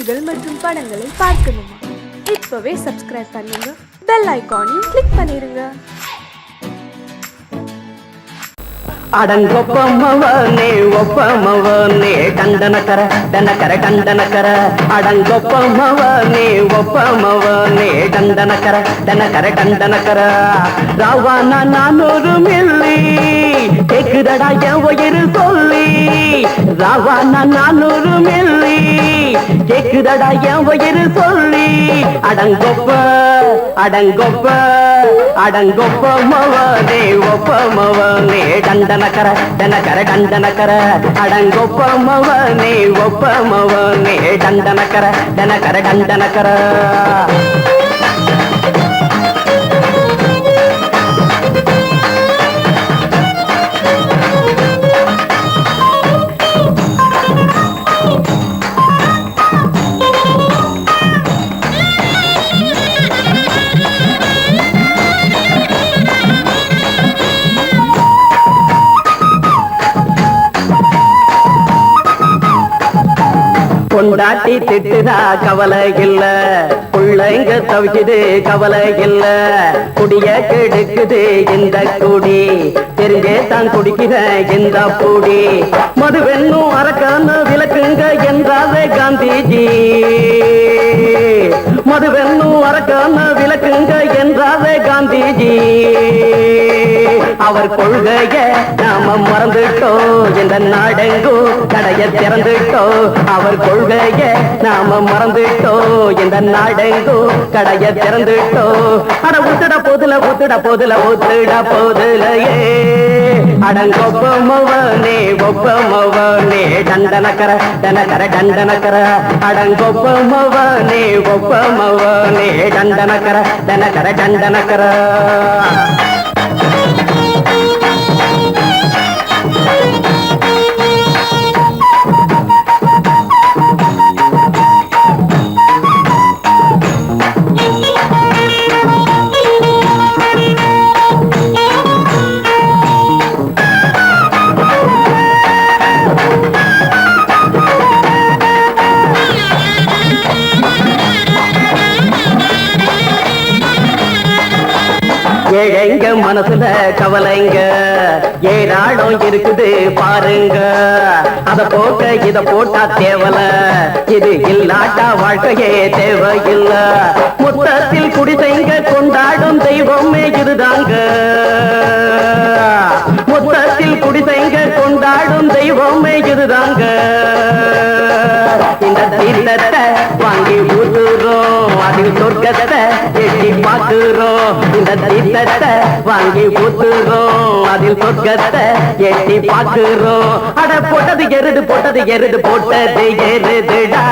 பாடல்கள் மற்றும் படங்களை பார்க்கணுமா? இப்பவே சப்ஸ்கிரைப் பண்ணுங்க, பெல் ஐகானையும் கிளிக் பண்ணிருங்க. அடங்கொப்பமவனே ஒப்பமவனே டண்டனக்கர டனக்கர டண்டனக்கர அடங்கொப்பமவனே ஒப்பமவனே டண்டனக்கர டனக்கர டண்டனக்கர ராவானா 400 மில்லி கேக்குதடா என் உயிர் சொல்லி ராவானா 400 மில்லி கேக்குதடா என் உயிர் சொல்லி அடங்கொப்ப அடங்கொப்ப அடங்கொப்பமவனே ஒப்பமவனே டண்டனக்கர டனக்கர டண்டனக்கர அடங்கொப்பமவனே ஒப்பமவனே டண்டனக்கர டனக்கர டண்டனக்கர கொண்டாட்டி திட்டுதா கவலை இல்ல, பிள்ளைங்க தவிக்குது கவலை இல்ல, குடிய கெடுக்குது இந்த குடி, தெரிஞ்சே தான் குடிக்கிற இந்த பூடி, மதுவென்னும் அரக்கான விளக்குங்க என்றாவே காந்திஜி, மதுவென்னும் அரக்கான விளக்குங்க என்றாவே காந்திஜி, அவர் கொள்கைய நாம மறந்துட்டோம், இந்த நாடெங்கோ கடைய திறந்துட்டோம், அவர் கொள்கைய நாம மறந்துட்டோம், இந்த நாடெங்கோ கடைய திறந்துட்டோம், அட ஊத்துட போதுல ஊத்துட போதுல ஊத்துட போதுலையே அடங்கொப்பமவனே ஒப்பமவனே டண்டனக்கர டனக்கர டண்டனக்கர அடங்கொப்பமவனே ஒப்பமவனே டண்டனக்கர டனக்கர டண்டனக்கர ஏழைங்க மனசுல கவலைங்க ஏராளம் இருக்குது பாருங்க, அத போக்க இத போட்டா தேவல, இது இல்லாட்டா வாழ்க்கையே தேவையில்ல, மொத்தத்தில் குடிசைங்க கொண்டாடும் தெய்வமே இதுதாங்க, மொத்தத்தில் குடிசைங்க கொண்டாடும் தெய்வமே இதுதாங்க, இந்த தீர்த்தத்தை வாங்கி ஊத்துறோம், அதில் சொர்க்கத்தை எட்டி பார்க்கிறோம், இந்த தீர்த்தத்தை வாங்கி ஊத்துறோம், அதில் சொர்க்கத்தை எட்டி பார்க்கிறோம், அட போட்டது எருது போட்டது எருது போட்டது எருதுடா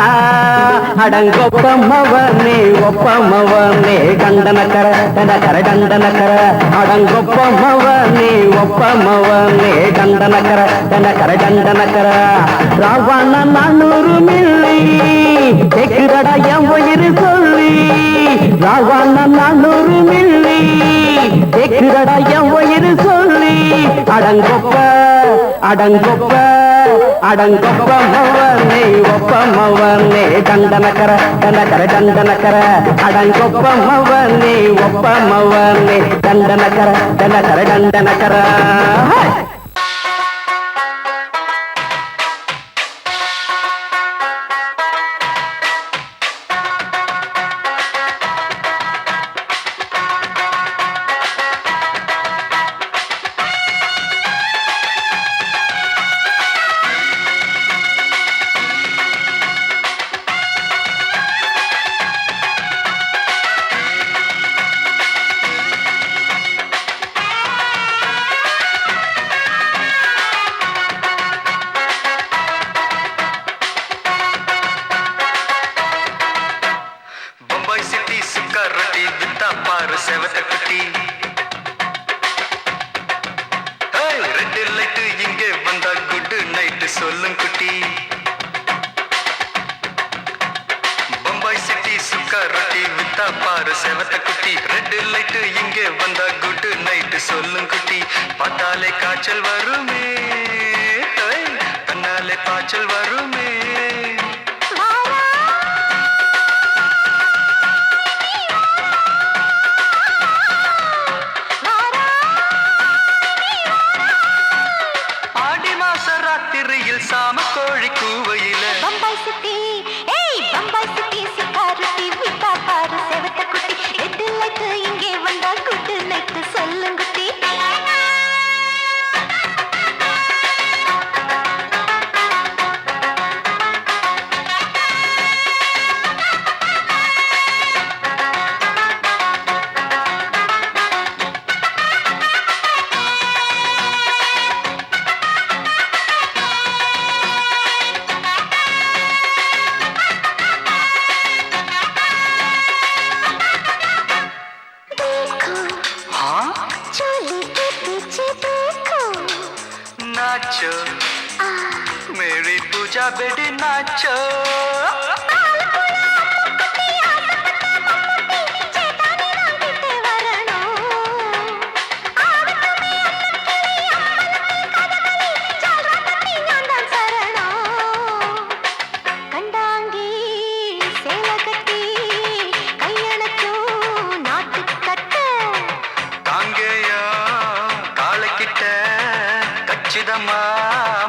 அடங்கொப்பமவனே ஒப்பமவனே டண்டனக்கர டனக்கர டண்டனக்கர அடங்கொப்பமவனே ஒப்பமவனே டண்டனக்கர டனக்கர டண்டனக்கர ராவானா 400 மில்லி கேக்குதடா என் உயிர் சொல்லி ராவானா 400 மில்லி கேக்குதடா என் உயிர் சொல்லி அடங்கொப்ப அடங்கொப்ப அடங்கொப்பமவனே ஒப்பமவனே டண்டனக்கர டனக்கர டண்டனக்கர அடங்கொப்பமவனே ஒப்பமவனே டண்டனக்கர டனக்கர டண்டனக்கர சொல்லும் குட்டி பம்பாய் சிட்டி சுக்கா ரொட்டி வித்தா பாரு செவத்த குட்டி ரெட் லைட் இங்கே வந்தா குட் நைட் சொல்லும் குட்டி பார்த்தாலே காய்ச்சல் வருமே தன்னாலே பாய்ச்சல் வருமே பூஜா பெடி நாச்சோ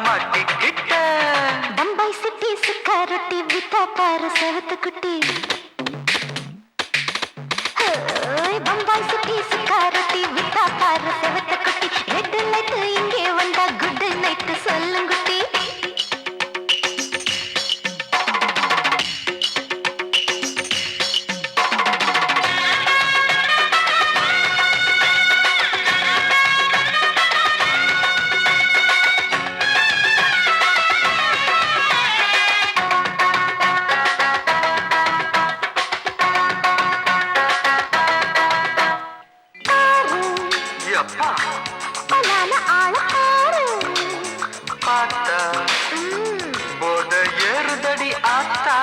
மாட்டிக்கிட்ட பம்பாய் சிட்டி சுக்காரொட்டி வித்தா பாரு செவத்து குட்டி பம்பாய் சிட்டி சுக்காரொட்டி வித்தா பாரு செவத்து குட்டி ரெட் லைட் இங்கே வந்தா குட் நைட் சொல்லுங்குட்டி போட ஏறுதடி ஆத்தா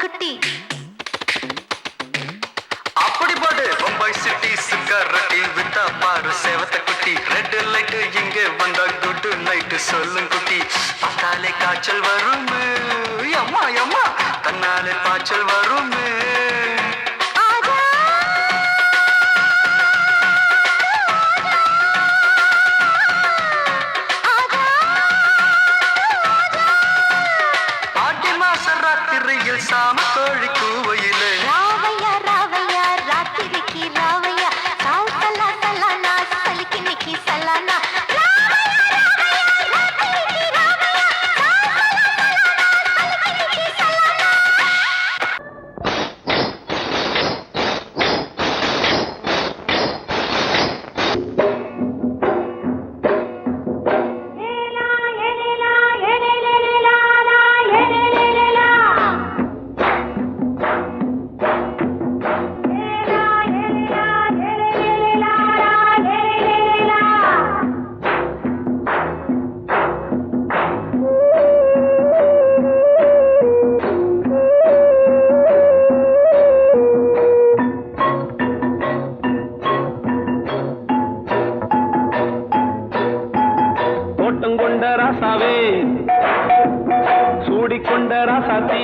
குட்டி அப்படி போடு பம்பாய் சிட்டி சுக்காரட்டி வித்தா பாரு சேவத்த குட்டி ரெட் லைட் இங்கே வந்தா குட் நைட் சொல்லும் குட்டி பார்த்தாலே காய்ச்சல் வரும் அம்மா அம்மா தன்னாலே பாய்ச்சல் வரும் சாம கோழி கூவையிலே ராவையா ராவையா ராத்திரிக்கு ராவையா சால் சலா சலானா சலிக்கு நிக்கி சலானா சூடிக்கொண்ட ராசாத்தி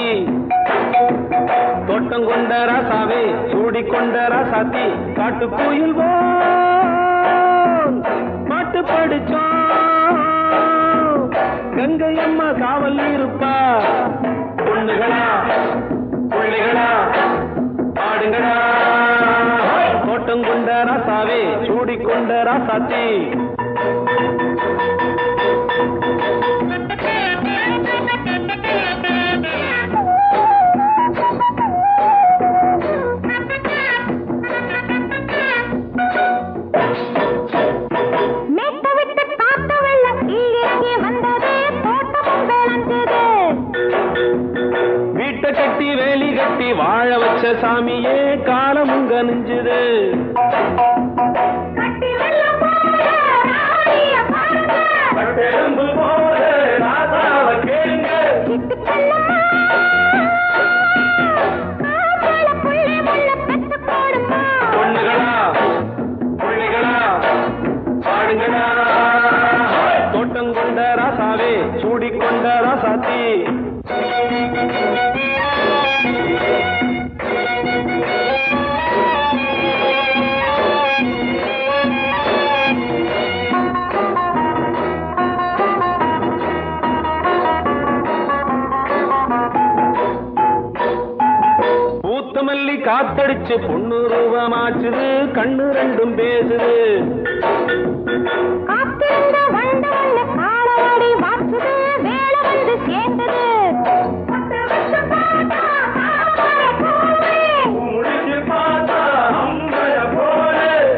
தோட்டம் கொண்ட ராசாவே சூடிக்கொண்ட ராசாத்தி காட்டு கோயில் பாட்டு படிச்சோம் கங்கை அம்மா காவல் இருப்பா பொண்ணுகளா பிள்ளைகளா ஆடுங்களா தோட்டம் கொண்ட ராசாவே சூடிக்கொண்ட ராசாத்தி கட்டி வேலி கட்டி வாழ வச்ச சாமியே காலமும் கனிஞ்சுது பொண்ணுகளா பிள்ளைகளா பாடுங்களா தோட்டம் கொண்ட ராசாவே சூடிக்கொண்ட ராசாத்தி மல்லி காத்தடிச்சு பொண்ணு ரூபமாச்சுது கண்ணு ரெண்டும் பேசுது காத்திருந்த வண்ட காலவாடி வாச்சுது வேலை வந்தது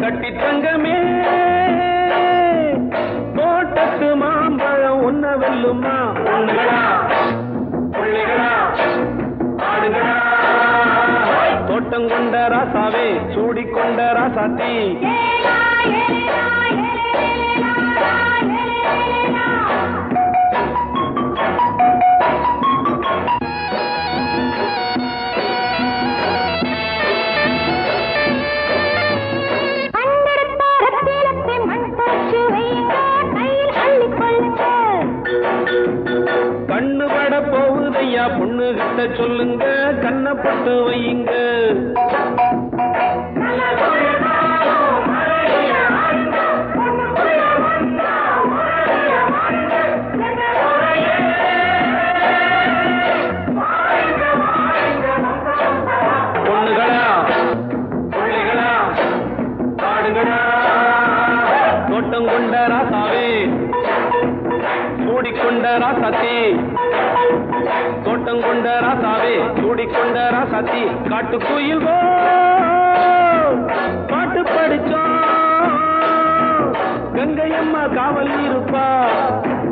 கட்டி தங்கமே தோட்டத்து மாம்பழம் உன்ன வெல்லுமா தோட்டம் கொண்ட ராசாவே சூடிக்கொண்ட ராசாத்தி கண்ணு பட போகுதையா பொண்ணு கிட்ட சொல்லுங்க கண்ணப்பட்டு வையுங்க பொண்ணுகளா பிள்ளைகளா பாடுங்களா தோட்டம் கொண்ட ராசாவே சூடிக்கொண்ட ராசாத்தி தோட்டம் கொண்ட ராசாவே சூடிக்கொண்ட ராசாத்தி காட்டு கோயில் பாட்டு படிச்சோம் கங்கையம்மா காவல் இருப்பா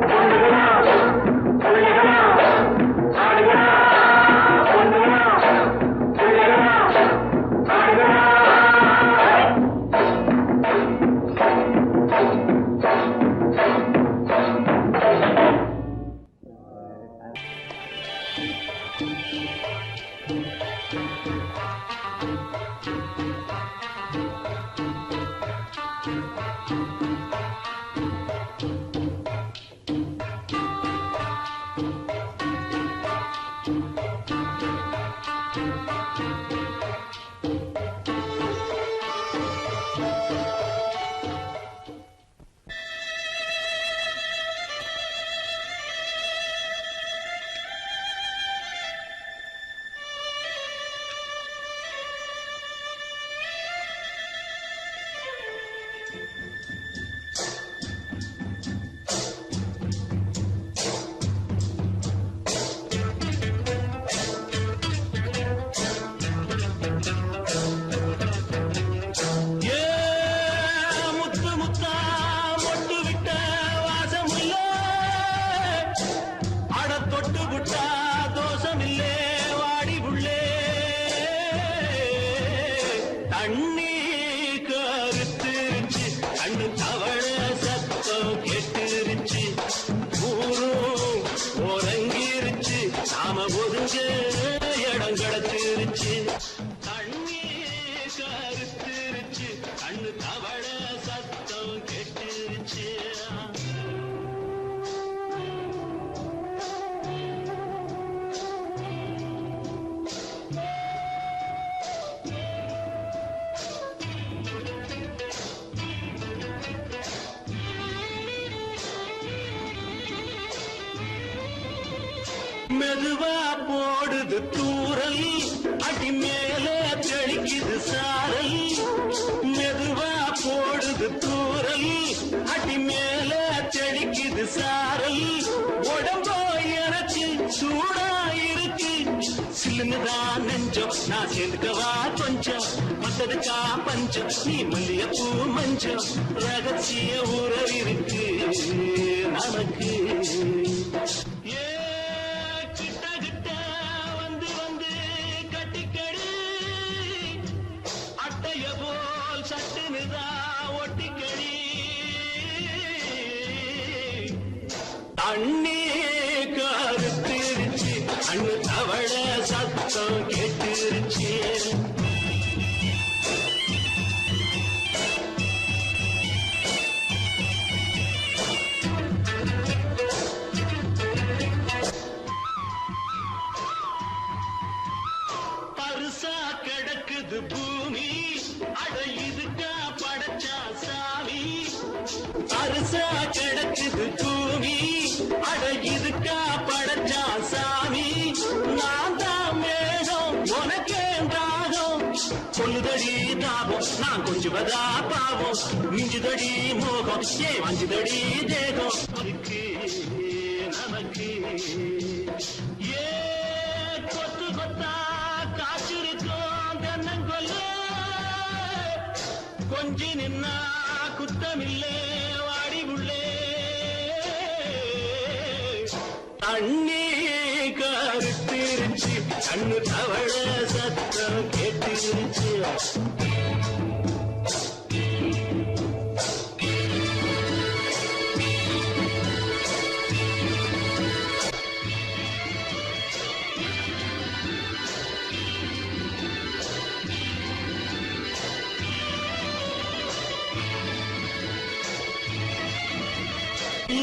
பொண்ணுகளா பிள்ளைகளா ஆடுகளா பொண்ணுகளா பிள்ளைகளா ஆடுகளா மெதுவா போடுது தூரல் அடி மேலே தெளிக்குது சாரல் மெதுவா போடுது தூரல் அடி மேலே தெளிக்குது சாரல் உடம்போ எனக்கு சூடா இருக்கு சில்லுதான் நெஞ்சம் நான் சேர்ந்துக்கவா கொஞ்சம் மத்ததுக்கா பஞ்சம் நீ மல்லியப்பூ மஞ்சம் ரகசிய உறவு இருக்கு நமக்கு அண்ணே கருத்திருச்சு அண்ணு தவள சத்தம் கேட்டுருச்சு பருசா கிடக்குது பூமி அட இதுக்கா படைச்சா சாமி பருசா கிடக்குது பூமி அட இதுக்கா படைச்சா சாமி நான் தான் மேகம் உனக்கேண்டாகும் சொல்லுதடி தாபம் நான் கொஞ்சுவதா பாவம் மிஞ்சுதடி மோகம் ஏ வஞ்சுதடி தேகம் இருக்கு நமக்கு ஏ கொத்து கொத்தா காற்றிருக்கும் தென்னங்கொல்ல கொஞ்சி நின்னா குத்தமில்லே வாடி உள்ளே தண்ணி கருத்திருச்சு கண்ணு தவழ சத்தம் கேட்டிருச்சு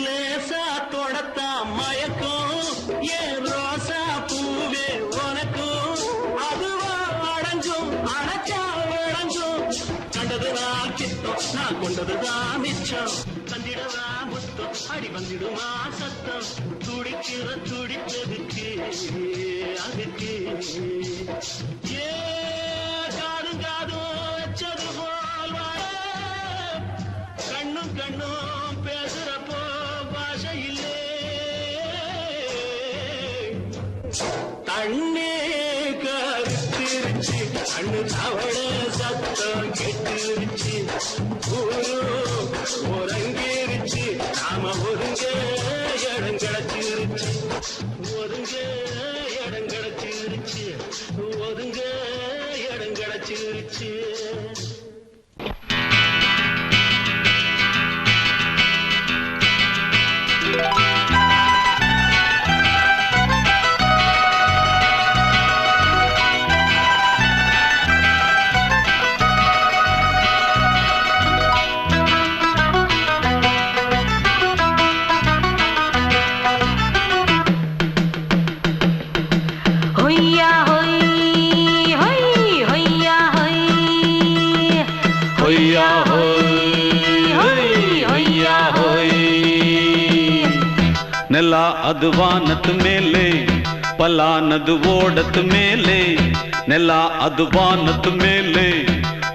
லேசா தொடத்தா மயக்கும் ஏன் ரோசா பூவே உனக்கும் அதுவா அடங்கும் அடைச்சா அடங்கும் கண்டதுதான் கித்தம் நான் கொண்டதுதான் மிச்சம் தந்திடவா முத்தம் அடி வந்திடுமா சத்தம் துடிக்கிற துடிப்பதுக்கு அதுக்கு ஏ காதும் காதும் வச்சது போல் வாழ கண்ணும் கண்ணும் பேசுறப்போ பாஷை இல்லே தண்ணே கருத்திருச்சு கண்ணு தவள சத்தம் கெட்டிருச்சு ஊரு ஒருங்கிருச்சு நாம ஒருங்க இடம் கிடைச்சிருச்சு ஒருங்க இடம் கிடைச்சிருச்சு ஒருங்க இடம் கிடைச்சிருச்சு ನೆಲ ಅದು ವಾನದ ಮೇಲೆ ಪಲಾನದು ಓಡದ ಮೇಲೆ ನೆಲ ಅದು ವಾನದ ಮೇಲೆ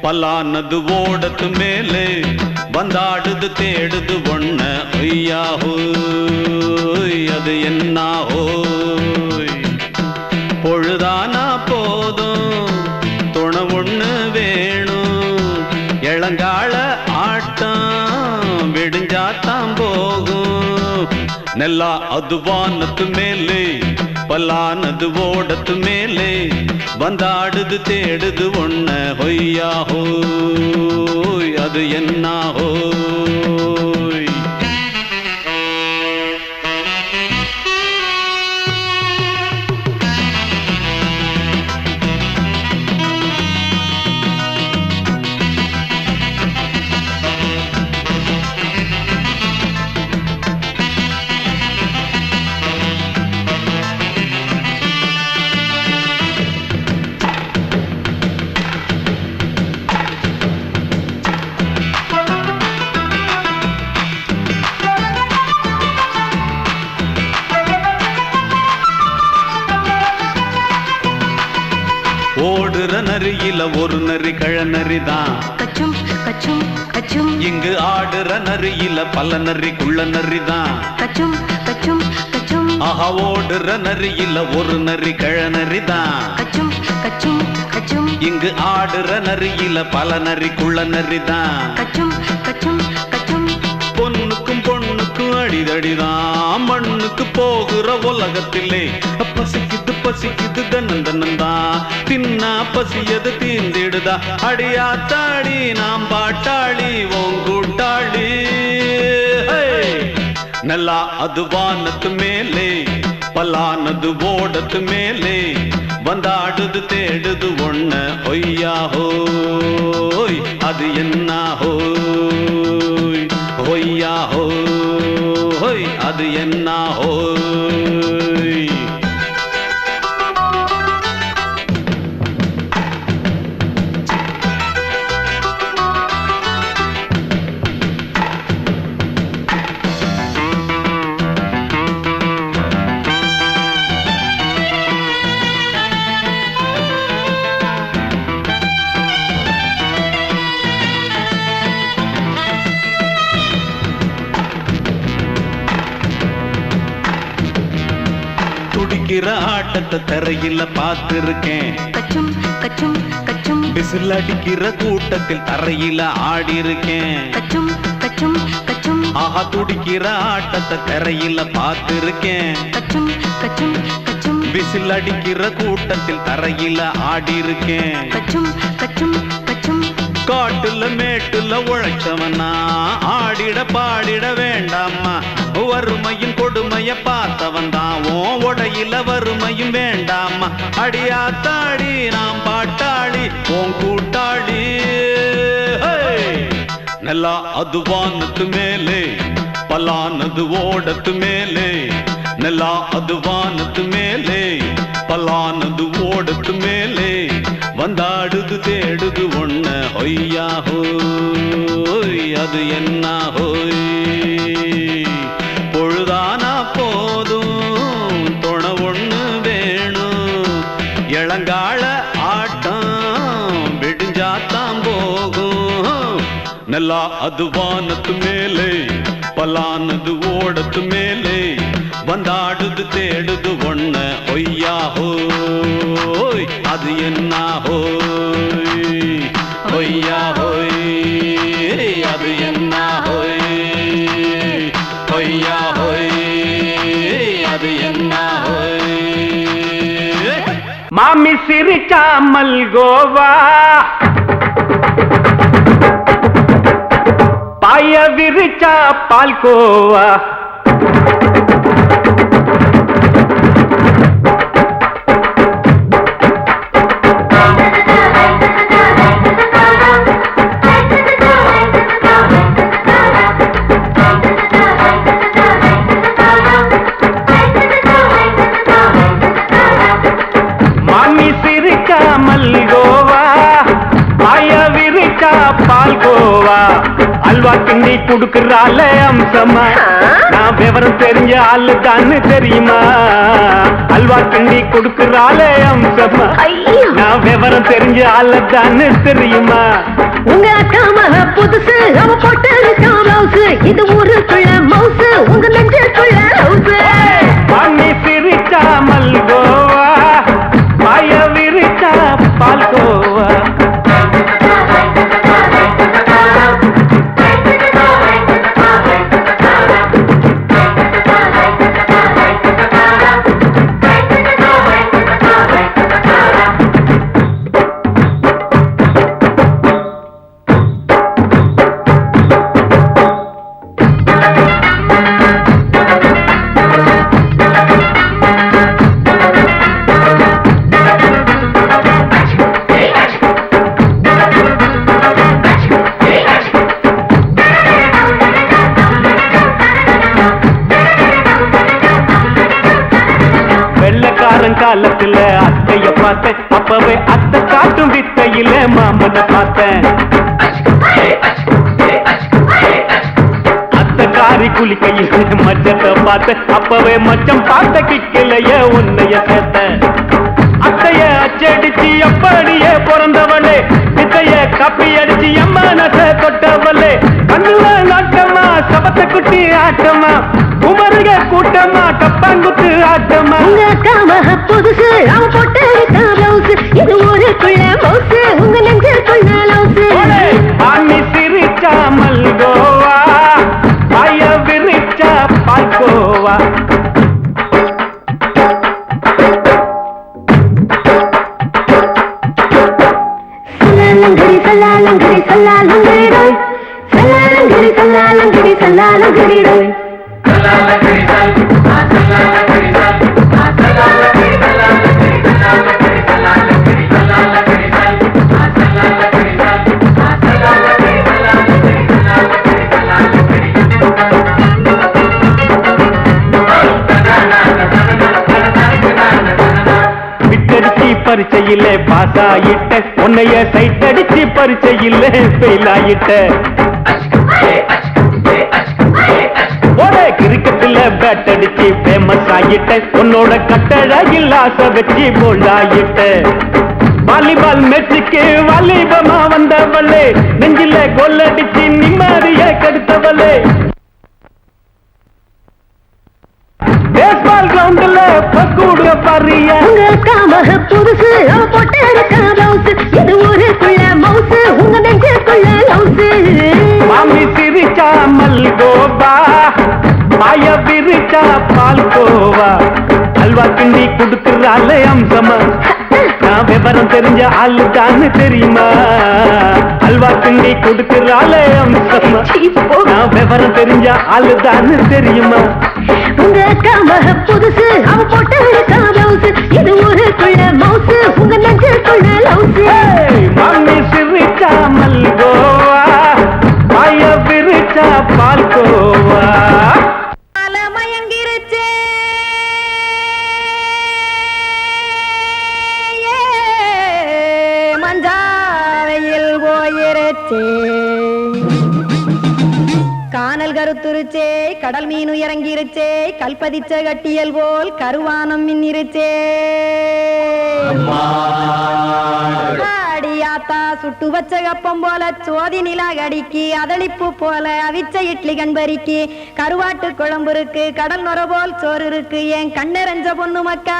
ಪಲಾನದು ಓಡದ ಮೇಲೆ ಬಂದಾಡುದು தேடுது ஒண்ண ஒய்யா ஹோய் அது என்ன ஹோய் பொழுதானா போதும் துணை ஒண்ணு வேணும் இளங்கால ஆட்டம் விடிஞ்சாத்தான் போகும் ನೆಲ ಅದು ವಾನದ ಮೇಲೆ ಪಲಾನದು ಓಡದ ಮೇಲೆ ಬಂದಾಡುದು தேடுது ஒண்ண ಹೊಯ್ಯಾ ஹோய் அது என்ன ஹோய் ஓடுற நரியில ஒரு நரி கழநரிதான் கச்சும் கச்சும் கச்சும் இங்கு ஆடுற நரியில பல நரி குள்ள நரிதான் கச்சும் கச்சும் கச்சும் ஆஹா ஓடுற நரியில ஒரு நரி கழநரிதான் கச்சும் கச்சும் கச்சும் இங்கு ஆடுற நரியில பல நரி குள்ள நரிதான் கச்சும் கச்சும் கச்சும் பொண்ணுக்கும் பொண்ணுக்கும் அடிதடிதான் மண்ணுக்கு போகிற உலகத்திலே பசிக்குது பசிக்குது தன்னந்தனந்தான் தின்னா பசியது தீர்ந்திடுதா அடியாத்தாடி நாம் பாட்டாளி ஓங்கூட்டாளி ನೆಲ ಅದು ವಾನದ ಮೇಲೆ ಪಲಾನದು ಓಡದ ಮೇಲೆ ಬಂದಾಡುದು தேடுது ஒண்ண ஒய்யா ஹோய் அது என்ன ஹோய் ஒய்யா ஹோய் அது என்ன ஹோய் துடிக்கிற ஆட்டத்தை தரையில பார்த்திருக்கேன். கச்சும் கச்சும் கச்சும் விசில் அடிக்கிற கூட்டத்தில் தரையில ஆடி இருக்கேன். கச்சும் கச்சும் கச்சும் ஆஹா துடிக்கிற ஆட்டத்தை தரையில பார்த்திருக்கேன். கச்சும் கச்சும் கச்சும் விசில் அடிக்கிற கூட்டத்தில் தரையில ஆடி இருக்கேன். கச்சும் கச்சும் கச்சும் காட்டுல மேட்டுல உழைச்சவனா ஆடிட பாடிட வேண்டாமா. வறுமையின் கொடுமைய பார்த்தவன் தான் உன் உடையில வறுமையும் வேண்டாமா. அடியாத்தாடி நாம் பாட்டாளி உன் கூட்டாளி. நல்லா அது வானத்து மேலே பலானது ஓடத்து மேலே. நல்லா அது வானத்து மேலே பலானது ஓடத்து மேலே. வந்தாடுது தேடுது ஒண்ண ஹொய்யா ஹோய் அது என்ன ஹோய். பொழுதானா போதும் துணை ஒண்ணு வேணும். இளங்கால ஆட்டம் விடிஞ்சாத்தான் போகும். நல்லா அது வானத்து மேலே பலானது ஓடத்து மேலே. வந்தாடுது தேடுது ஒண்ண ஒய்யா ஹோய் அது என்ன ஹோய். ஒய்யா ஹோய் அது என்ன ஹோய். ஒய்யா ஹோய் அது என்ன ஹோய். மாமி சிரிச்சா மல்கோவா பாய விரிச்சா பால்கோவா. மாமி சிரிச்சா மல்கோவா பாய விரிச்சா பால்கோவா. அல்வா கிண்டி குடுக்கறால அம்சமா நான் விவரம் தெரிஞ்ச ஆளு தான்னு தெரியுமா. அல்வா கிண்டி குடுக்கறால அம்சமா நான் விவரம் தெரிஞ்ச ஆளு தான்னு தெரியுமா. உங்க அக்கா மக புதுசு அவ போட்டு பிளவுஸ். இது ஊருக்குள்ள மவுசு உங்க நெஞ்சுக்குள்ள ஹவுஸ். மாமி சிரிச்சா மல்கோவா பாய விரிச்சா பால்கோவா. காலத்துல அத்தைய பார்த்தேன் அப்பவே அத்தை காட்டும் வித்தையில மாமனை பார்த்தேன். அத்தை காரி குளிக்கையில மச்சத்தை பார்த்தேன் அப்பவே மச்சம் பார்த்த கிக்கலைய உன்னைய சேர்த்த. அத்தைய அச்சடிச்சு அப்படியே பிறந்தவளே வித்தைய கப்பி அடிச்சு எம்மனச தொட்டவளே. கண்ணுல நாட்டமா சபத்த குட்டி ஆட்டமா குமருக கூட்டமா கப்பாங்குத்து ஆட்டமா. உங்க அக்கா மக புதுசு அவ போட்டு பிளவுஸ். இது ஊருக்குள்ள மவுசு உங்க நெஞ்சுக்குள்ள லவுஸ். மாமி சிரிச்சா மல்கோவா பாய விரிச்சா பால்கோவா. சல்லாலங்கடி சல்லாலங்கடி சல்லாலங்கடி டோய். சல்லாலங்கடி சல்லாலங்கடி சல்லாலங்கடி டோய். விட்டடிச்சு பரிச்சையில பாஸ் ஆயிட்ட உன்னைய சைட் அடிச்சு பரிச்சையில ஃபெயில் ஆயிட்ட. கிரிக்கெட்ல பேட் அடிச்சு ஃபேமஸ் ஆயிட்ட உன்னோட கட்டழகில் ஆசை வச்சு போல்ட் ஆயிட்ட. வாலிபால் மேட்சுக்கு வாலிபமா வந்தவளே நெஞ்சில கோல் அடிச்சு நிம்மதிய கெடுத்தவளே. பேஸ்பால் கிரவுண்ட்ல பக்கூடுக பாரியா உங்க காமக புதுசு அவ போட்டு இருக்க பிளவுஸ் இது ஊருக்குள்ள மவுசு உங்க நெஞ்சுக்குள்ள லவுசு மாமி சிரிச்சா மல்கோவா மாய விரிச்சா பால்கோவா அல்வா கிண்டி கொடுக்கறாள் அம்சமா நான் விவரம் தெரிஞ்ச ஆளுதான்னு தெரியுமா அல்வா கிண்டி கொடுக்கறாள் அம்சமா நான் விவரம் தெரிஞ்ச ஆளுதான்னு தெரியுமா உங்க காமக புதுசு அவ போட்டு இருக்க பிளவுஸ் இது ஊருக்குள்ள மவுசு உங்க நெஞ்சுக்குள்ள லவுசு மாமி சிரிச்சா மல்கோவா மாய விரிச்சா பால்கோவா மயங்கிருச்சே மஞ்சாவையில் போயிருச்சே கானல் கருத்துருச்சே கடல் மீன் இறங்கிருச்சே கல்பதிச்ச கட்டியல் போல் கருவானம் மின்னிருச்சே ஆடியாத்தா சுட்டு வச்ச கப்பம் போல சோதி நிலா கடிக்கு அதளிப்பு போல அவிச்ச இட்லி கண்பறிக்கு கருவாட்டு குழம்பு இருக்கு கடல் நுர போல் சோறு இருக்கு என் கண்ணெரஞ்ச பொண்ணு மக்கா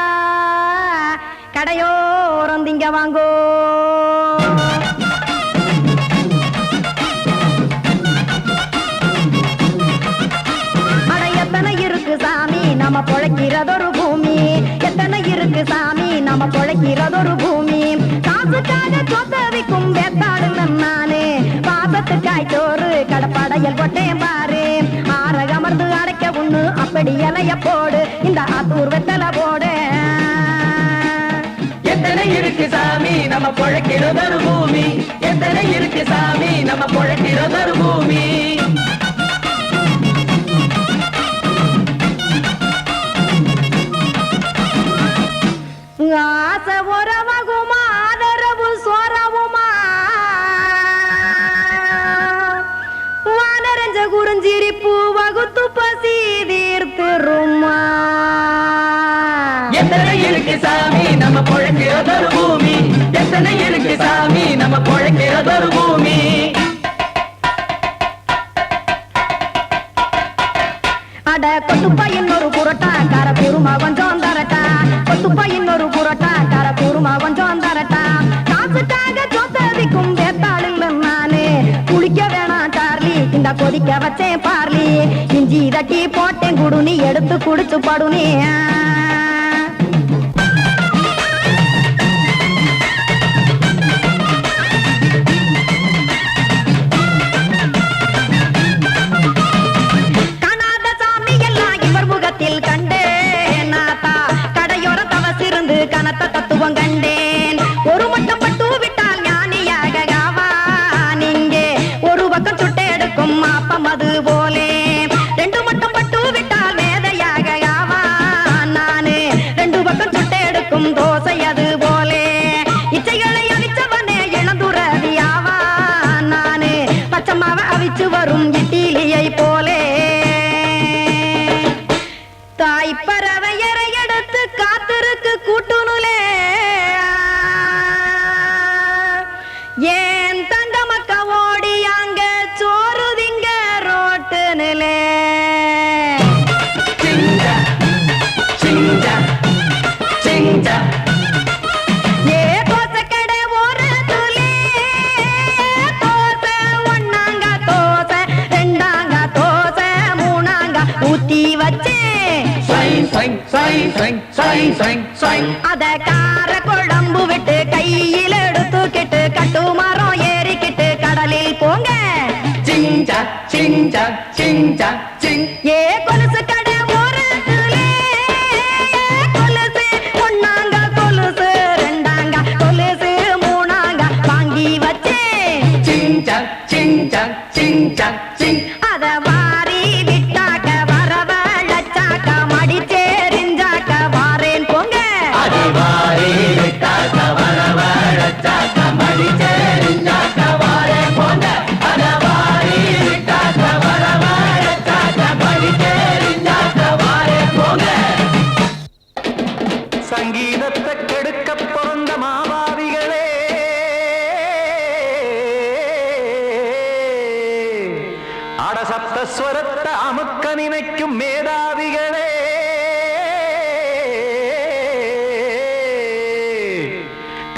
கடையோரம் திங்க வாங்கோ எத்தனை இருக்கு சாமி நம்ம பொழைக்கிறதொரு பூமி எத்தனை இருக்கு சாமி நம்ம பொழைக்கிறதொரு பூமி காசுக்காக சொத்தவிக்கும் வேத்தாடு நானு பாசத்துக்காய் சோறு கடப்படையல் கொட்டேன் பாரு ஆற அமர்ந்து அடைக்க ஒண்ணு அப்படி இலைய போடு இந்த ஆத்தூர் வெத்தலை போடு எத்தனை இருக்கு சாமி நம்ம பொழைக்கிறதொரு பூமி எத்தனை இருக்கு சாமி நம்ம பொழைக்கிறதொரு பூமி ஆசை உறவகுமா ஆதரவு சோறவுமா வானரஞ்ச குறிஞ்சிரிப்பு வகுத்து பசி தீர்த்துருமா எத்தனை இருக்கு சாமி நம்ம பொழைக்கிறதொரு பூமி எத்தனை இருக்கு சாமி நம்ம பொழைக்கிறதொரு பூமி அட கொட்டுப்பா இன்னொரு புரோட்டா கார பெருமா கொஞ்சம் தரட்டா கொட்டுப்பா இன்னொரு புரோட்டா கார பெருமா கொஞ்சம் தரட்டா காசுக்காக சொத்ததிக்கும் வேத்தாள் இல்ல நானு குளிக்க வேணாம் சார்லி இந்த கொதிக்க வச்சேன் பார்லி இஞ்சி தட்டி போட்டேன் குடுனி எடுத்து குடிச்சு படுனி கனத்த தத்துவம் கண்டேன் ஒரு மட்டம் பட்டு விட்டால் ஞானியாக நீங்கே ஒரு பக்கம் சுட்டு எடுக்கும் மாப்பம் அது போலே ரெண்டு மட்டம் பட்டு விட்டால் மேதையாக நானு ரெண்டு பக்கம் சுட்டு எடுக்கும் தோசை அது போலே இச்சைகளை அவிச்சவனே இளந்துறவியாவா நானு பச்சமாவ அவிச்சு வரும் இட்டிலியை போலே தாய் பறவையரை எடுத்து காத்திருக்கு கூட்டுனுலே ஏன் தங்க மக்க ஓடி அங்க சோறுதிங்க ரோட்டு நிலே ஏ தோசை கடை ஒரு துளி தோசை ஒன்னாங்க தோசை ரெண்டாங்க தோசை மூணாங்க ஊத்தி வச்சே அத கார குழம்பு விட்டு கையில் எடுத்துக்கிட்டு கட்டுமரம் ஏறிக்கிட்டு கடலில் போங்க ஏ கொலுசு கடை ஒரு கொலுசு ஒன்னாங்க கொலுசு ரெண்டாங்க கொலுசு மூணாங்க வாங்கி வச்சே அத வாரி விட்டாக்க வரவழைச்சாக்க மடிச்சேரிஞ்சாக்க வாரேன் போங்க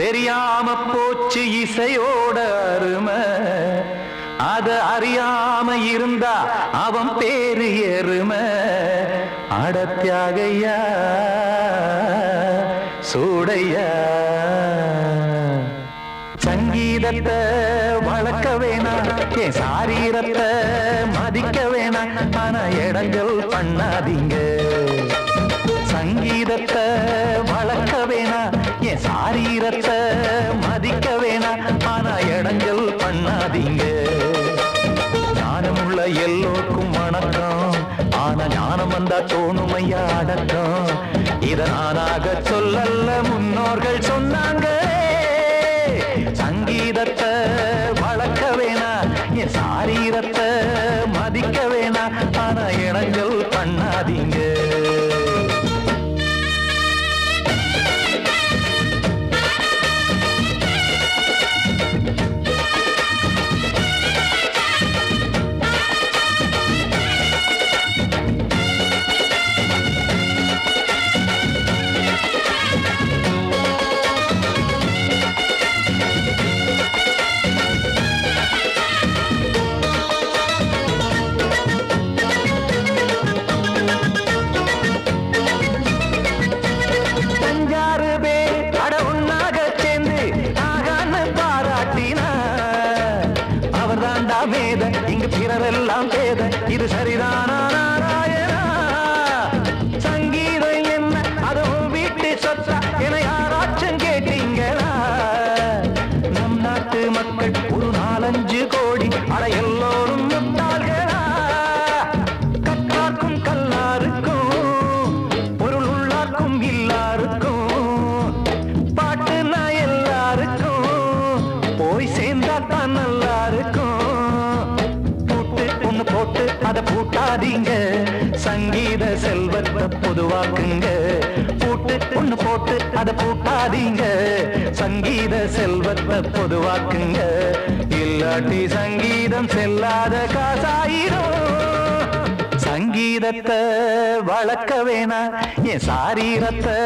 தெரியாம போச்சு இசையோட அருமை அத அறியாம இருந்தா அவன் பேரு எருமை அடத்தியாகையா சூடையா சங்கீதத்தை வளர்க்க வேணாம் என் சாரீரத்தை மதிக்க வேணாம் ஆனா இடங்கள் பண்ணாதீங்க சங்கீதத்தை வளர்க்க வேணாம் என் சாரீரத்தை மதிக்க வேணாம் ஆனா இடங்கள் பண்ணாதீங்க ஞானமுள்ள எல்லோருக்கும் வணக்கம் ஆனா ஞானம் வந்தா தோணுமையா அடக்கம் இத நானாக சொல்லல்ல முன்னோர்கள் சொன்னாங்க சங்கீதத்தை வளர்க்க வேணா என் சாரீரத்தை மதிக்க வேணா ஆனா இடங்கள் பண்ணாதீங்க இங்கு பிறரெல்லாம் பேத இது சரிதானா நாராயணா சங்கீதம் என்ன அதுவும் வீட்டு சொத்தா என யாராச்சும் கேட்டீங்களா நம் நாட்டு மக்கள் ஒரு 4-5 கோடி அட எல்லோரும் முட்டாள்களா கற்றார்க்கும் கல்லாருக்கும் பொருள் உள்ளார்க்கும் இல்லாருக்கும் பாட்டுனா எல்லாருக்கும் போய் சேர்ந்தா தான் நல்லா இருக்கும் போட்டு அத பூட்டாதீங்க சங்கீத செல்வத்தை பொதுவாக்குங்க பூட்டு ஒண்ணு போட்டு அத பூட்டாதீங்க சங்கீத செல்வத்தை பொதுவாக்குங்க இல்லாட்டி சங்கீதம் செல்லாத காசாயிரும் சங்கீதத்தை வளர்க்க வேணா என் சாரீரத்தை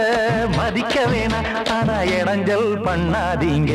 மதிக்க வேணா ஆனா இடைஞ்சல் பண்ணாதீங்க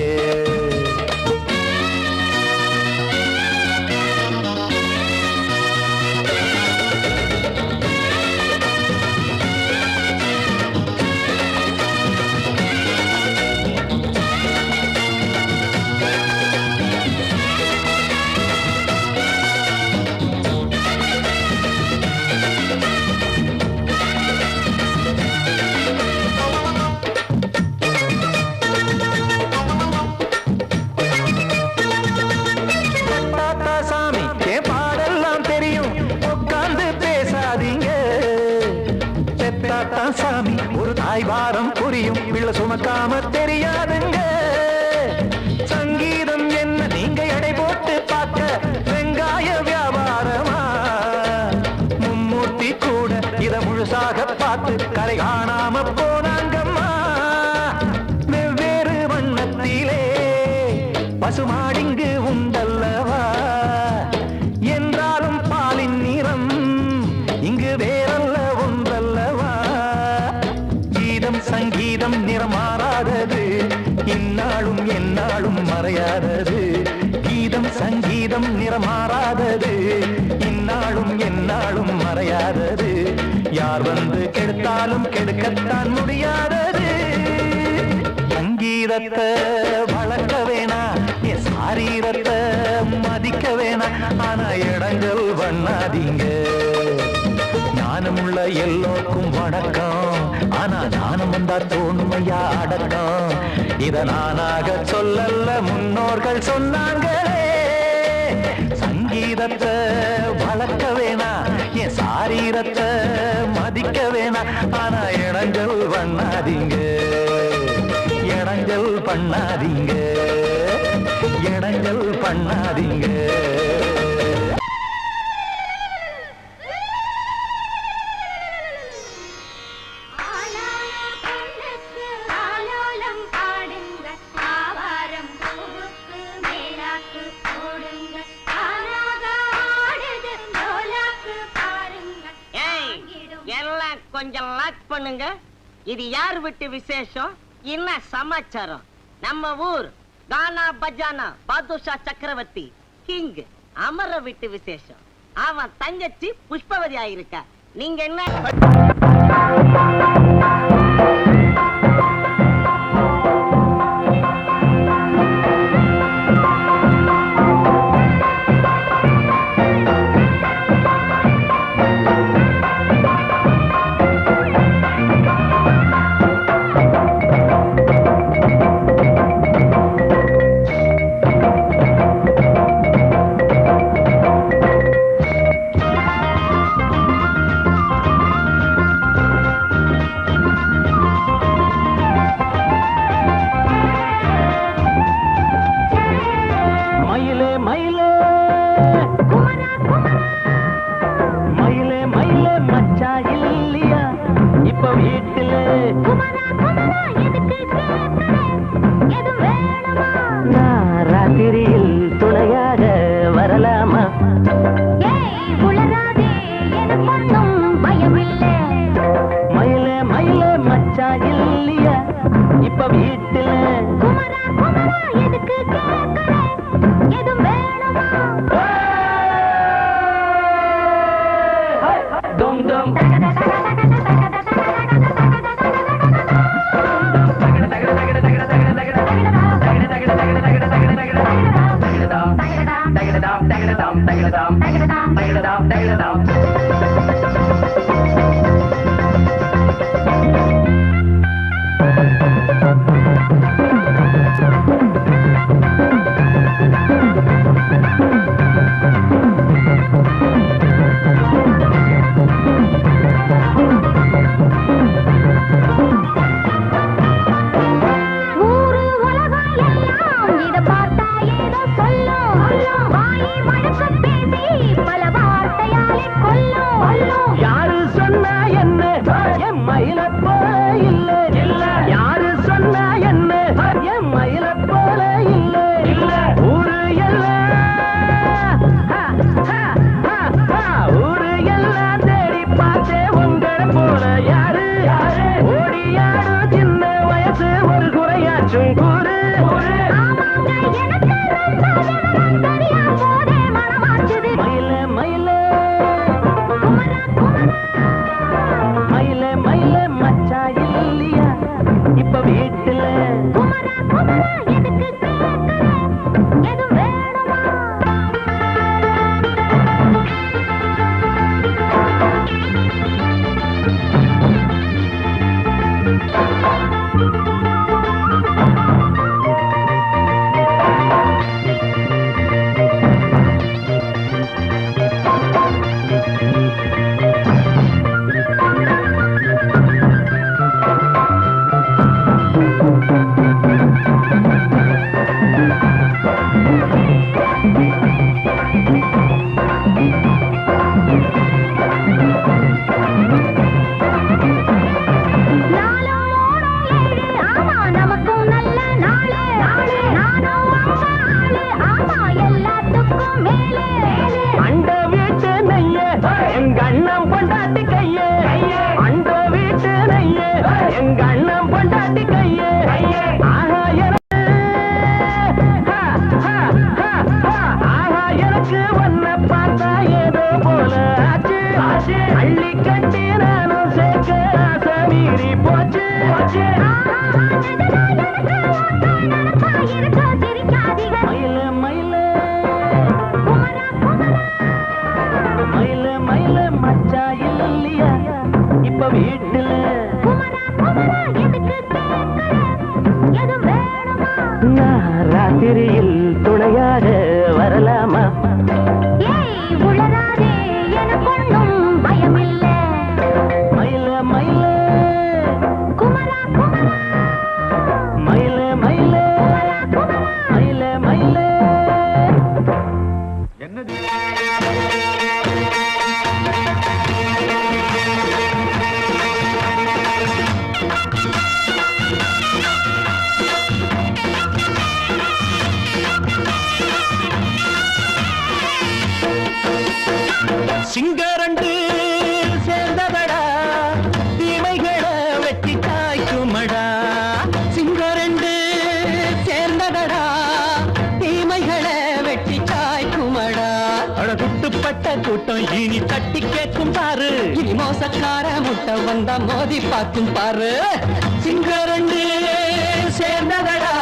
சாமி ஒரு தாய்வாரம் புரியும் பிள்ளை சுமக்காம தெரியாதுங்க சங்கீதம் என்ன நீங்க எடை போட்டு பார்க்க வெங்காய வியாபாரமா மும்மூர்த்தி கூட இத முழுசாக பார்த்து கரை காணாம போனாங்கம்மா வெவ்வேறு வண்ணத்திலே பசுமாடிங்கு உண்டல்லவா என்றாலும் பாலின் நிறம் இங்கு வேறல்ல ஒன்றல்லவா சங்கீதம் நிறமாறாதது இந்நாளும் எந்நாளும் மறையாதது கீதம் சங்கீதம் நிறமாறாதது இந்நாளும் எந்நாளும் மறையாதது யார் வந்து கெடுத்தாலும் கெடுக்கத்தான் முடியாதது சங்கீதத்தை வளர்க்க வேணா என் சாரீரத்தை மதிக்க வேணா ஆனா இடங்கள் பண்ணாதீங்க ஞானமுள்ள எல்லோருக்கும் வணக்கம் ஆனா ஞானம் வந்தா தோணுமையா அடக்கம் இத நானாக சொல்லல்ல முன்னோர்கள் சொன்னாங்களே சங்கீதத்தை வளர்க்க வேணா என் சாரீரத்தை மதிக்க வேணா ஆனா இடங்கள் பண்ணாதீங்க இடங்கள் பண்ணாதீங்க இடங்கள் பண்ணாதீங்க கொஞ்சம் லாக் பண்ணுங்க இது யார் விட்டு விசேஷம் என்ன சமாச்சாரம் நம்ம ஊர் கானா பஜானா பாதுஷா சக்கரவர்த்தி கிங் அமர விட்டு விசேஷம். அவன் தங்கச்சி புஷ்பவதி ஆயிருக்கா. நீங்க என்ன ராத்திரியில் துணையாக வரலாமா? மயிலே மயிலே மச்சா இல்லையா இப்ப வீட்டுல? யாரு சொன்னா என்ன என் மயில போல இல்ல இல்ல. யாரு சொன்னா என்ன என் மயில போல இல்ல இல்ல. ஊரு எல்லாம் ஊரு எல்லாம் தேடி பார்த்தே உங்களை போல யாரு ஓடியாடு சின்ன வயசு ஒரு குறையாச்சும் கூறு. மயில மயில மயில மயில மச்சா இல்லையா இப்ப வீட்டுல? அண்ட வீட்டு நெய்ய எங்க அண்ணன் பொண்டாட்டி கைய. அண்ட வீட்டு நெய்ய எங்க அண்ணன் பொண்டாட்டி கைய. ஆஹா எனக்கு ஒன்ன பார்த்தா ஏதோ போல ஆச்சு. அள்ளி கட்டி நானும் சேர்க்க ஆசை மீறி போச்சு. மயில மயில மயில மயில மச்சா இல்லையா இப்ப வீட்டுல? நான் ராத்திரியில் துணையாக வரலாமா? மயில மயில மயில மயில மயில மயில என்னது சிங்கரண்டு சேர்ந்ததடா தீமைகளை வெட்டி காய்க்குமடா. சிங்கரண்டு கூட்டம் இனி தட்டி கேட்கும் பாரு. இனி மோசக்கார முட்டை வந்தா மோதி பார்க்கும் பாரு. சிங்கரண்டு சேர்ந்ததடா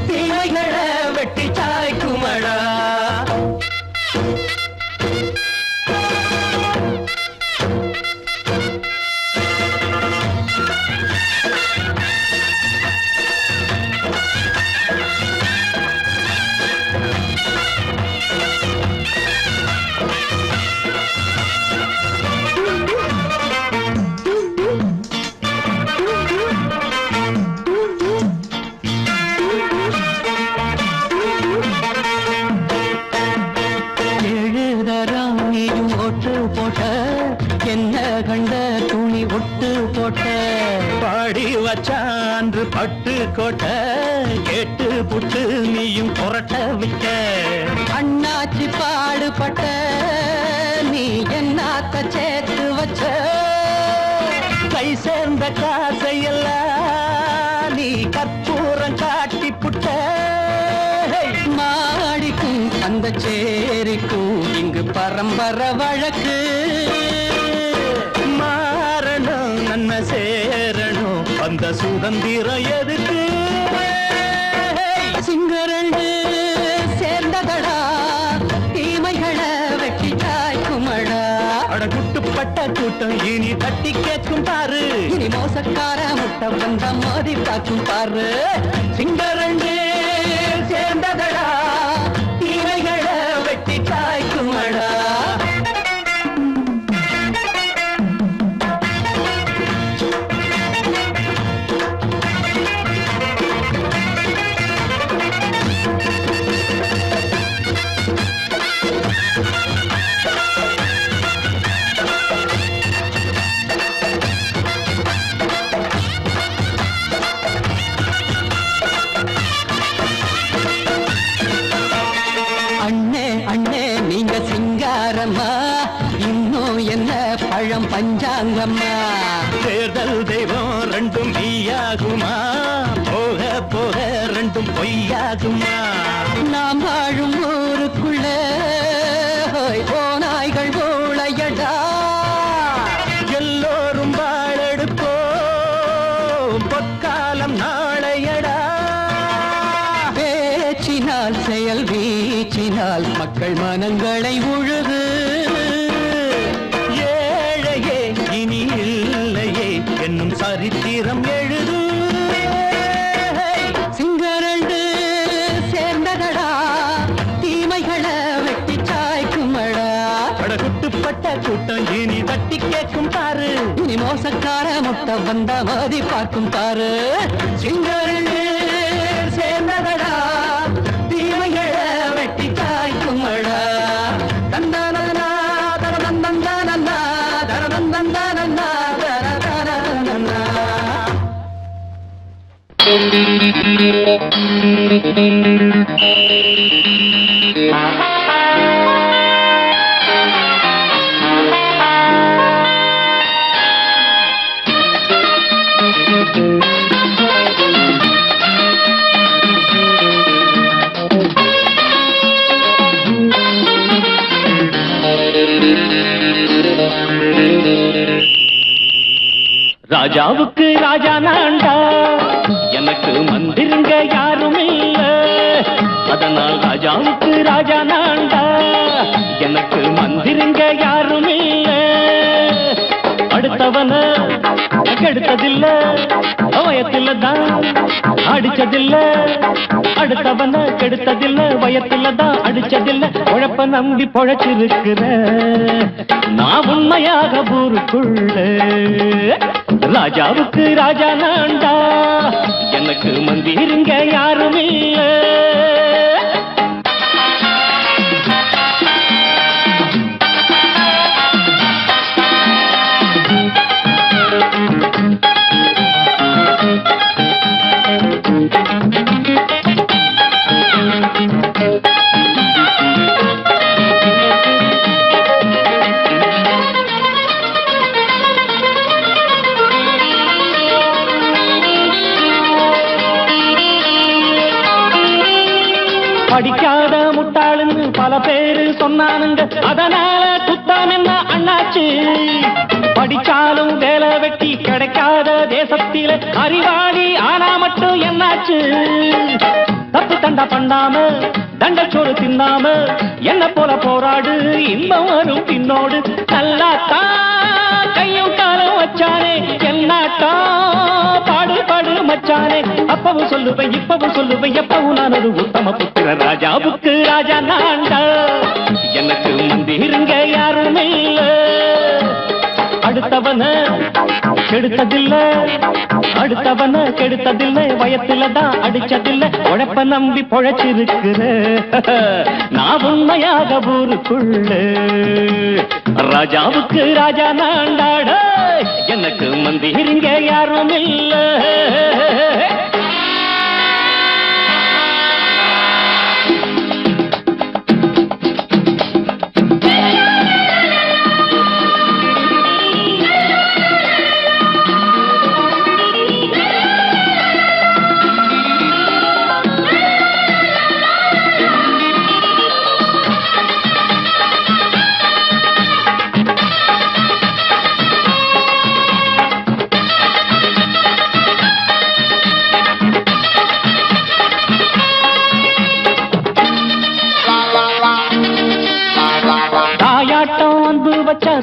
தீமைகளை வெட்டி சாய்க்குமடா. என்ன கண்ட துணி ஒட்டு போட்ட பாடி வச்சான்று பட்டு கோட்ட கேட்டு புட்டு நீயும் புரட்ட விட்ட. அண்ணாச்சி பாடுபட்ட நீ என்னாத்த சேர்த்து வச்ச. கை சேர்ந்த காசையெல்லாம் நீ கற்பூரம் காட்டி புட்ட. மாடிக்கும் அந்த சேரிக்கும் இங்கு பரம்பரை வழக்கு. மாறணும் நன்மை சேரணும் அந்த சுதந்திரம் எதுக்கு. சிங்கரண்டு சேர்ந்ததடா தீமைகளை வெட்டி காய்க்குமடா. அடகுட்டுப்பட்ட கூட்டம் இனி தட்டி கேட்கும் பாரு. இனி மோசக்கார முட்டை வந்த மோதி பார்க்கும் பாரு. சிங்கரண்டு சேர்ந்ததடா தீமைகளை வெட்டி காய்க்குமடா. நீங்க சிங்காரம்மா இன்னும் என்ன பழம் பஞ்சாங்கம்மா. தேர்தல் தெய்வம் ரெண்டும் மெய்யாகுமா போக போக ரெண்டும் பொய்யாகுமா. நாம் வாழும் ஊருக்குள்ள ஓநாய்கள் ஊழையடா. எல்லோரும் வாழெடுப்போம் பொற்காலம் நாளையடா. பேச்சினால் செயல் வீச்சினால் மக்கள் மனங்களை உழுது. ஏழையே இனி இல்லையே என்னும் சரித்திரம் எழுது. சிங்கரண்டு சேர்ந்ததடா தீமைகளை வெட்டி சாய்க்குமடா. படகுட்டுப்பட்ட கூட்டம் இனி தட்டி கேட்கும் பாரு. இனி மோசக்கார முட்டை வந்த மோதி பார்க்கும் பாரு. சிங்கரண்டு சேர்ந்ததடா தீமைகளை வெட்டி காய்க்குமடா. தந்தனனா தரதந்தந்தனனா தரதந்தந்தனனா தரதந்தனனா. ராஜாவுக்கு ராஜா நான்டா எனக்கு மந்திருங்க யாரும் இல்ல. அதனால் ராஜாவுக்கு ராஜா நான்டா எனக்கு மந்திருங்க யாரும் இல்ல. அடுத்தவன கெடுத்ததில்ல வயத்தில தான் அடிச்சதில்ல. அடுத்தவன கெடுத்ததில்ல வயத்தில தான் அடிச்சதில்ல. உழப்ப நம்பி பொழைச்சிருக்கிற நான் உண்மையாக ஊருக்குள்ள. ராஜாவுக்கு ராஜா நான்டா எனக்கு மந்திருங்க யாரும் இல்ல. படிக்காத முட்டாளுன்னு பல பேரு சொன்னானுங்க, அதனால குத்தம் என்ன அண்ணாச்சு? படிச்சாலும் வேலை வெட்டி கிடைக்காத தேசத்தில அறிவாளி ஆனா மட்டும் என்னாச்சு? தப்பு தண்டா பண்ணாம தண்டச்சோறு தின்னாம என்ன போல போராடு, இன்பம் வரும் பின்னோடு. நல்லாத்தா கையும் காலம் வச்சானே, என்னாட்டா பாடு பாடு மச்சானே. அப்பவும் சொல்லுவேன் இப்பவும் சொல்லுவேன், எப்பவும் நான் ஒரு உத்தம புத்திர. ராஜாவுக்கு ராஜா நான்டா, எனக்கு மந்திருங்க யாரும் இல்ல. அடுத்தவன கெடுத்ததில்லை, அடுத்தவன கெடுத்ததில்லை, வயத்துல தான் அடிச்சதில்லை. உழைப்ப நம்பி பொழைச்சிருக்கிற நான் உண்மையாக ஊருக்குள்ள. ராஜாவுக்கு ராஜா நாண்டாட, எனக்கு மந்திரிங்க யாரும் இல்ல.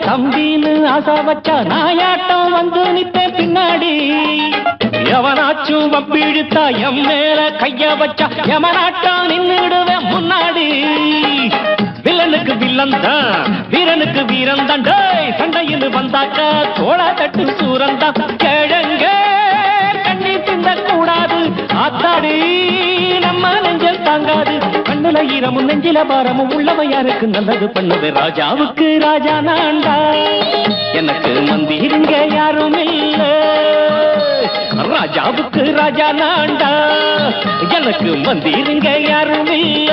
தம்பின்னு ஆசா வச்சா நாயாட்டம் வந்து நிப்பேன் பின்னாடி. எவனாச்சும் வப்பிழுத்தா எம் மேல கைய வச்சா எவனாட்டம் நின்னுடுவேன் முன்னாடி. வில்லனுக்கு வில்லன் தான், வீரனுக்கு வீரன் தான். சண்டையில் வந்தாக்கா தோளா தட்டு சூரன் தான். கிழங்க கண்ணி திந்த கூடாது, ஆத்தாடி நம்ம நெஞ்சல் தாங்காது. கண்ணுல ஈரமும் நெஞ்சில பாரமும் உள்ளவன் யாருக்கு நல்லது பண்ணுது. ராஜாவுக்கு ராஜா நான்டா, எனக்கு மந்திருங்க யாரும் இல்ல. ராஜாவுக்கு ராஜா நான்டா, எனக்கு மந்திருங்க யாரும் இல்ல.